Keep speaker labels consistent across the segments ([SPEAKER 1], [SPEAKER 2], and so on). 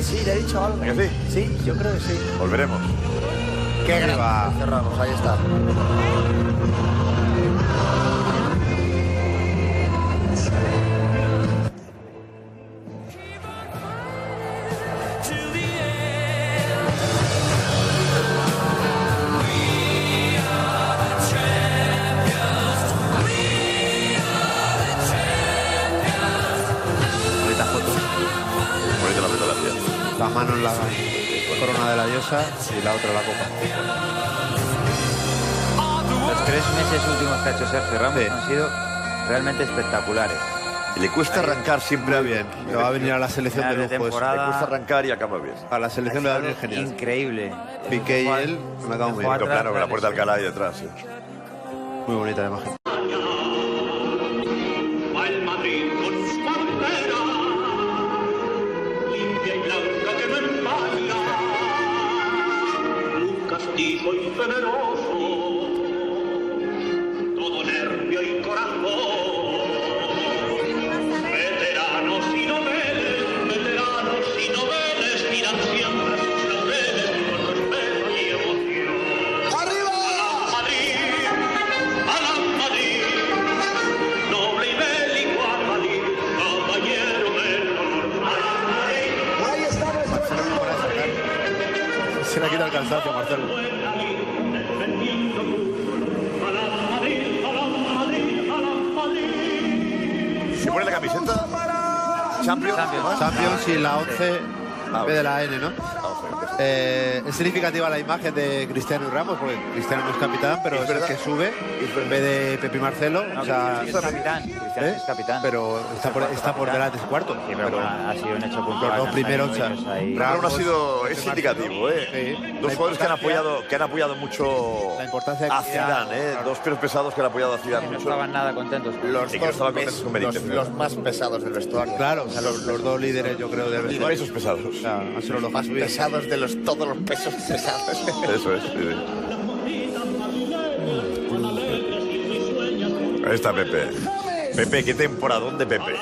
[SPEAKER 1] Sí, le he dicho algo.
[SPEAKER 2] ¿A que sí?
[SPEAKER 1] Sí, yo creo que sí.
[SPEAKER 2] Volveremos.
[SPEAKER 1] Qué grande, cerramos, ahí está.
[SPEAKER 3] Bonita foto.
[SPEAKER 2] Bonita la fotografía.
[SPEAKER 3] La mano en la corona de la diosa y la otra la copa.
[SPEAKER 4] Los 3 meses últimos que ha hecho Sergio Ramos han sido realmente espectaculares.
[SPEAKER 2] Y le cuesta arrancar siempre
[SPEAKER 3] bien. Le va a venir a la selección de
[SPEAKER 4] Final de
[SPEAKER 3] lujo. eso.
[SPEAKER 4] temporada.
[SPEAKER 2] Le cuesta arrancar y acaba bien.
[SPEAKER 3] A la selección le va a venir genial.
[SPEAKER 4] Increíble.
[SPEAKER 3] Piqué y él me cago muy bien.
[SPEAKER 2] Pero claro, con la puerta de Alcalá ahí detrás. ¿Eh?
[SPEAKER 3] Muy bonita la imagen.
[SPEAKER 5] Al Madrid con su bandera, limpia y blanca que me empaña, un castigo y generoso, todo nervio y corazón. Veteranos y noveles miran siempre sus laureles con respeto y emoción. ¡Arriba! ¡A la Madrid! Noble y bélico a Madrid, caballero del honor.
[SPEAKER 1] Ahí está nuestro
[SPEAKER 3] Se le quita el cansancio, Marcelo.
[SPEAKER 2] ¿Se pone la camiseta? Champions.
[SPEAKER 3] Champions y la 11 B de la N, ¿no? Es significativa la imagen de Cristiano y Ramos, porque Cristiano no es capitán, pero es el que sube en vez de Pepe y Marcelo.
[SPEAKER 4] No,
[SPEAKER 3] o sea,
[SPEAKER 4] es capitán. Cristiano es capitán.
[SPEAKER 3] Pero está por delante, es cuarto.
[SPEAKER 4] Sí, pero bueno, ha sido un hecho puntual.
[SPEAKER 3] Los dos primeros, o sea,
[SPEAKER 2] Pero no ha sido, es indicativo, ¿eh?
[SPEAKER 3] Sí.
[SPEAKER 2] Dos
[SPEAKER 3] La
[SPEAKER 2] jugadores que han apoyado mucho
[SPEAKER 3] La importancia de
[SPEAKER 2] a
[SPEAKER 3] Cristiano,
[SPEAKER 2] Zidane, ¿eh?
[SPEAKER 3] claro.
[SPEAKER 2] Dos pesos pesados que han apoyado a Zidane
[SPEAKER 4] No
[SPEAKER 2] mucho.
[SPEAKER 4] estaban nada contentos.
[SPEAKER 1] Los
[SPEAKER 2] Sí, que no estaban
[SPEAKER 1] dos
[SPEAKER 2] contentos con Benítez,
[SPEAKER 1] los más pesados del vestuario.
[SPEAKER 3] Claro, o sea, los dos líderes, yo creo, del
[SPEAKER 2] Y
[SPEAKER 3] vestuario.
[SPEAKER 2] pesos pesados.
[SPEAKER 3] O sea, han sido los
[SPEAKER 1] Más
[SPEAKER 3] subidos.
[SPEAKER 1] pesados de todos los pesos pesados.
[SPEAKER 2] Eso es. Sí, sí. Ahí está Pepe. Pepe, qué temporadón de Pepe.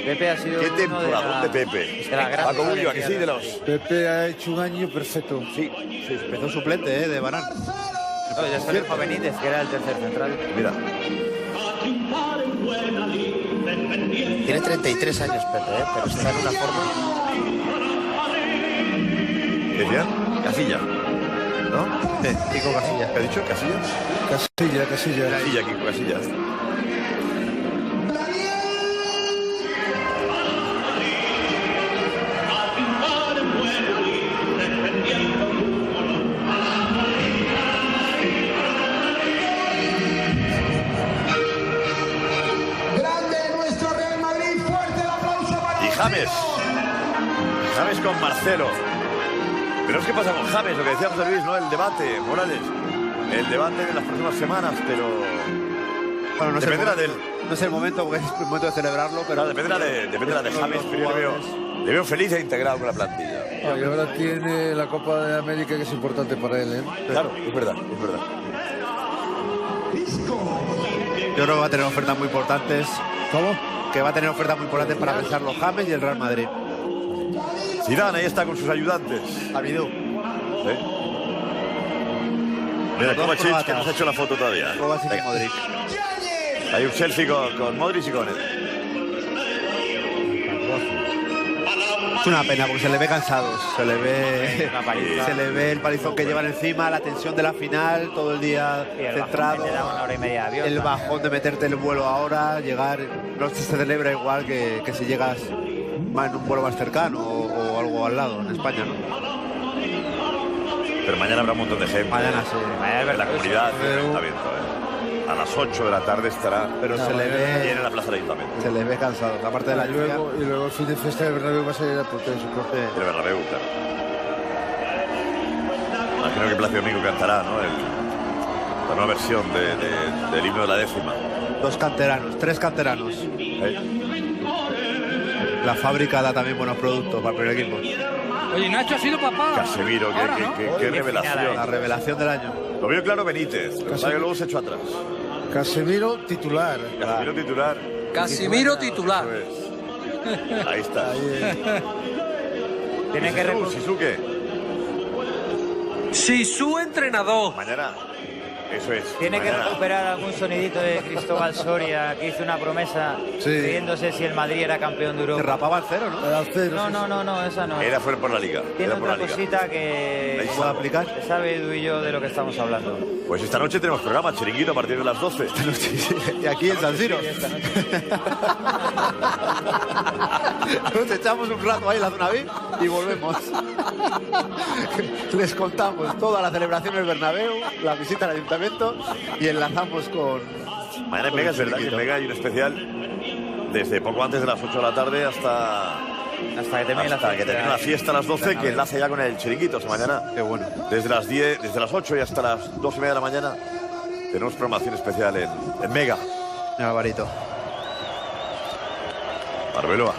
[SPEAKER 4] Pepe ha sido
[SPEAKER 2] Qué
[SPEAKER 4] uno
[SPEAKER 2] temporadón de Pepe.
[SPEAKER 4] de la gran
[SPEAKER 2] Paco Bullo, aquí sí, de los.
[SPEAKER 6] Pepe ha hecho un año perfecto.
[SPEAKER 2] Sí,
[SPEAKER 3] Empezó suplente, de Varane.
[SPEAKER 4] No, ya salió Benítez, que era el tercer central.
[SPEAKER 2] mira.
[SPEAKER 1] Tiene 33 años Pepe, pero está en una forma.
[SPEAKER 2] ¿Qué decían? Casilla. ¿No?
[SPEAKER 3] Kiko Casillas.
[SPEAKER 2] ¿Qué ha dicho? ¿Casilla?
[SPEAKER 6] Casilla.
[SPEAKER 2] Casilla, Kiko Casilla.
[SPEAKER 1] Grande nuestro Real Madrid, fuerte el aplauso para
[SPEAKER 2] Y James. James con Marcelo. Pero es que pasa con James, lo que decía José Luis, ¿no? El debate, Morales. El debate de las próximas semanas, pero.
[SPEAKER 3] Bueno, no es
[SPEAKER 2] dependerá
[SPEAKER 3] el
[SPEAKER 2] de él.
[SPEAKER 3] momento, no es el momento, porque es el momento de celebrarlo, pero...
[SPEAKER 2] Claro, dependerá de James, pero yo le veo feliz e integrado con la plantilla.
[SPEAKER 6] Y ahora tiene la Copa de América, que es importante para él, ¿eh?
[SPEAKER 2] Claro, es verdad, es verdad.
[SPEAKER 3] Yo creo que va a tener ofertas muy importantes.
[SPEAKER 6] ¿Cómo?
[SPEAKER 3] Que va a tener ofertas muy importantes para pensar los James y el Real Madrid.
[SPEAKER 2] Zidane ahí está con sus ayudantes.
[SPEAKER 3] Abidou.
[SPEAKER 2] ¿Sí? Mira,
[SPEAKER 3] Dos
[SPEAKER 2] Kovacic,
[SPEAKER 3] croatas.
[SPEAKER 2] que no se ha hecho la foto todavía.
[SPEAKER 3] Kovacic y
[SPEAKER 2] Venga.
[SPEAKER 3] Modric.
[SPEAKER 2] Hay un selfie con Modric y con él.
[SPEAKER 3] Es una pena porque se le ve cansados, se le ve,
[SPEAKER 4] Una paliza.
[SPEAKER 3] se le ve el palizón que llevan encima, la tensión de la final, todo el día
[SPEAKER 4] Y el
[SPEAKER 3] centrado,
[SPEAKER 4] bajón que te da 1 hora y media de avión.
[SPEAKER 3] el bajón de meterte el vuelo ahora, llegar, no se celebra igual que si llegas en un vuelo más cercano o algo al lado, en España, ¿no?
[SPEAKER 2] Pero mañana habrá un montón de gente.
[SPEAKER 3] Mañana sí.
[SPEAKER 4] Mañana es
[SPEAKER 2] En la
[SPEAKER 4] verdad.
[SPEAKER 2] comunidad del ayuntamiento. A las 8 de la tarde estará.
[SPEAKER 3] Pero se le
[SPEAKER 2] Y en
[SPEAKER 3] ve,
[SPEAKER 2] la plaza del ayuntamiento.
[SPEAKER 3] se le ve cansados, aparte de la lluvia.
[SPEAKER 6] Y luego el fin de fiesta del Bernabéu va a salir a protestar.
[SPEAKER 2] El Bernabéu, claro. Imagino que Plácido Domingo cantará, ¿no? La nueva versión del himno de la 10ª.
[SPEAKER 3] 2 canteranos, 3 canteranos. La fábrica da también buenos productos para el primer equipo.
[SPEAKER 7] Oye, Nacho ha sido papá.
[SPEAKER 2] Casemiro,
[SPEAKER 7] Ahora, ¿no?
[SPEAKER 2] qué revelación.
[SPEAKER 3] La revelación del año.
[SPEAKER 2] Lo vio claro Benítez, lo que pasa es que luego se echó atrás.
[SPEAKER 6] Casemiro titular.
[SPEAKER 2] Casemiro titular.
[SPEAKER 7] Casimiro titular.
[SPEAKER 2] Eso es. Ahí está.
[SPEAKER 4] Tiene que
[SPEAKER 2] Shizuke.
[SPEAKER 7] Sisu entrenador.
[SPEAKER 2] Mañana. Eso es.
[SPEAKER 4] Tiene que
[SPEAKER 2] mañana.
[SPEAKER 4] recuperar algún sonidito de Cristóbal Soria, que hizo una promesa pidiéndose si el Madrid era campeón de Europa.
[SPEAKER 3] Se rapaba al cero, ¿no?
[SPEAKER 6] Era el cero,
[SPEAKER 4] No, esa no.
[SPEAKER 2] Era fuera por la liga.
[SPEAKER 4] Tiene
[SPEAKER 2] Era por la
[SPEAKER 4] otra
[SPEAKER 2] liga.
[SPEAKER 4] cosita que
[SPEAKER 2] Ahí
[SPEAKER 3] ¿Puedo aplicar?
[SPEAKER 4] que sabe Edu y yo de lo que estamos hablando.
[SPEAKER 2] Pues esta noche tenemos programa Chiringuito a partir de las 12.
[SPEAKER 3] Y aquí en San Siro. Nos echamos un rato ahí en la zona VIP y volvemos. Les contamos toda la celebración del Bernabéu, la visita al ayuntamiento y enlazamos con...
[SPEAKER 2] Mañana en Mega es verdad que en Mega hay un especial desde poco antes de las 8 de la tarde hasta
[SPEAKER 4] que termine
[SPEAKER 2] la fiesta a las 12, que enlace ya con el Chiringuito. O sea, mañana,
[SPEAKER 3] Qué bueno.
[SPEAKER 2] desde las 10, desde las 8 y hasta las 2:30 de la mañana, tenemos programación especial en Mega.
[SPEAKER 3] Alvarito.
[SPEAKER 2] Arbeloa.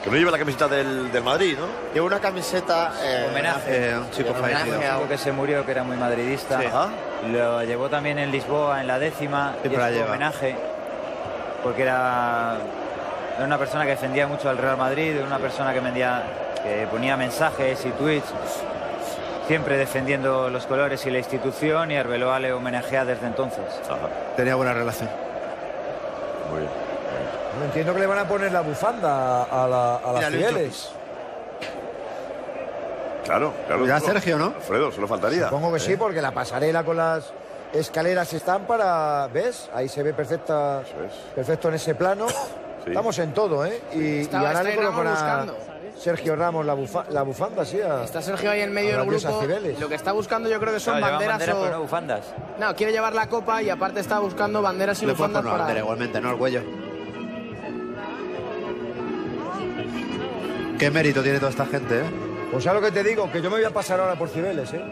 [SPEAKER 2] Que no lleva la camiseta del Madrid, ¿no?
[SPEAKER 1] Llevo una camiseta
[SPEAKER 4] homenaje
[SPEAKER 3] a un chico
[SPEAKER 4] homenaje
[SPEAKER 3] fallecido.
[SPEAKER 4] a uno que se murió, que era muy madridista.
[SPEAKER 3] Sí.
[SPEAKER 2] Ajá.
[SPEAKER 4] Lo llevó también en Lisboa, en la 10ª.
[SPEAKER 3] Siempre
[SPEAKER 4] y
[SPEAKER 3] la
[SPEAKER 4] es un
[SPEAKER 3] lleva.
[SPEAKER 4] homenaje, porque era una persona que defendía mucho al Real Madrid, una persona que ponía mensajes y tweets, siempre defendiendo los colores y la institución, y Arbeloa le homenajea desde entonces.
[SPEAKER 2] Ajá.
[SPEAKER 3] Tenía buena relación.
[SPEAKER 2] Muy bien.
[SPEAKER 6] No entiendo que le van a poner la bufanda a las
[SPEAKER 3] Mira, Lucho.
[SPEAKER 6] fieles.
[SPEAKER 2] Claro.
[SPEAKER 3] Ya Sergio, ¿no?
[SPEAKER 2] Alfredo, solo faltaría.
[SPEAKER 6] Supongo que sí, porque la pasarela con las escaleras están para... ¿Ves? Ahí se ve perfecta,
[SPEAKER 2] Eso es.
[SPEAKER 6] perfecto en ese plano. Estamos en todo, ¿eh? Y ahora le colocan a Sergio Ramos la bufanda, sí.
[SPEAKER 8] Está Sergio ahí en medio
[SPEAKER 6] a
[SPEAKER 8] del
[SPEAKER 6] la diosa
[SPEAKER 8] grupo.
[SPEAKER 6] Cibeles.
[SPEAKER 8] Lo que está buscando yo creo que son
[SPEAKER 4] Claro, llevan
[SPEAKER 8] banderas
[SPEAKER 4] pero no
[SPEAKER 8] o...
[SPEAKER 4] bufandas.
[SPEAKER 8] No, quiere llevar la copa y aparte está buscando banderas y
[SPEAKER 3] Le puedes
[SPEAKER 8] bufandas
[SPEAKER 3] poner una bandera
[SPEAKER 8] para...
[SPEAKER 3] igualmente, ¿no? Al cuello. Qué mérito tiene toda esta gente, ¿eh?
[SPEAKER 6] Pues ya lo que te digo, que yo me voy a pasar ahora por Cibeles, ¿eh?